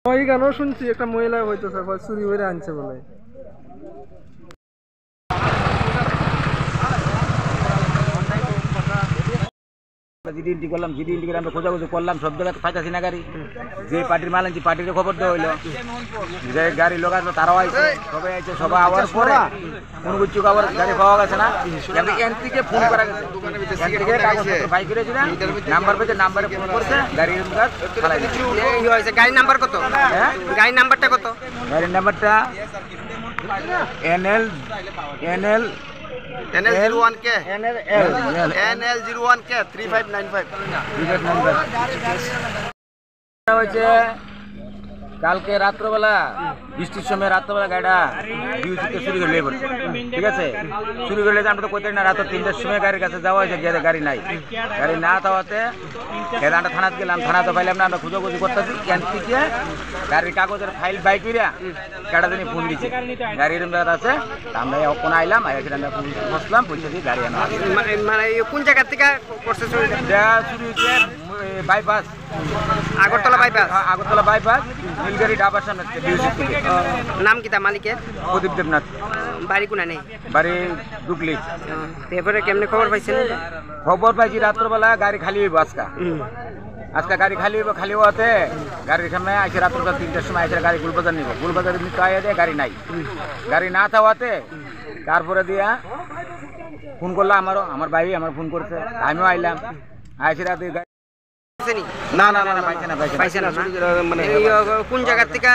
ওই গানও শুনছি একটা মহিলা হইতেছে চুরি করে আনছে বলে। জিডি করলাম, জিডি করে আমরা খোঁজাখুঁজি করলাম, সব জায়গায় পাইতাছি না গাড়ি। যে পার্টির মাল আনছি পার্টির খবর দেওয়া হইলো, যে গাড়ি লোক আসলো তারাও আইছে, সবাই আইছে। সবাই আওয়ার পরে ফোন করছি আবার গাড়ি পাওয়া গেছে না, এন থেকে ফোন করা গেছে, কাগজপত্র বাই করেছি না, নাম্বার পেয়েছে, নাম্বারে ফোন করছে, গাড়ির কাজ চালাই দিচ্ছে। গাড়ির নাম্বার কত? হ্যাঁ, গাড়ির নাম্বারটা কত? গাড়ির নাম্বারটা NL NL01K 3595 হয়েছে কালকে রাত্রবেলা, বৃষ্টির সময় রাত্রবেলা গাড়িটা ডিউটিতে চুরি করে লেগে পড়ছে। ঠিক আছে, চুরি করলে আমরা তো কোথায় না, রাত 3টার সময় গাড়ির কাছে যাওয়া হয়েছে, গিয়ে গাড়ি নাই। গাড়ি না যাওয়াতে আমরা থানাতে গেলাম, থানাতে পাইলাম না, আমরা খুঁজোখুঁজি করতেছি। ক্যান থেকে গাড়ির কাগজের ফাইল বাই করিয়া গাড়িটা তিনি ফোন দিচ্ছে, গাড়ির আছে। আমরা ওখানে আইলাম, আমরা বসলাম, পয়সা দিয়ে গাড়ি আনা। মানে কোন জায়গা থেকে করছে চুরি? চুরি হচ্ছে bypass, Agartala bypass. Agartala bypass, নীলগাড়ি ঢাবার সামনে থেকে। নাম কি তার মালিকের? প্রদীপ দেবনাথ। বাড়ি কোনা নেই? বাড়ি দুকলি। এরপরে কেমনে খবর পাইছেন? খবর পাইছি রাত্রবেলা গাড়ি খালি হইব আজকে গাড়ি খালি হইব। খালি হওয়াতে গাড়ির সামনে আসে রাত্রবেলা 3টার সময় আসে গাড়ি গুলবাজার নিব। গুলবাজার নিতে আইয়া দেয়, গাড়ি নাই। গাড়ি না থাওয়াতে তারপরে দিয়া ফোন করলাম, আমার ভাই আমার ফোন করছে, আমিও আইলাম। আইসি রাতে না না না পাইছে না, পাইছে না। মানে কোন জায়গা থেকে?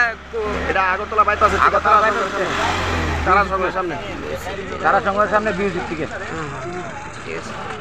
এটা আগরতলা বাইপাস, তারা সঙ্গে সামনে মিউজিক থেকে।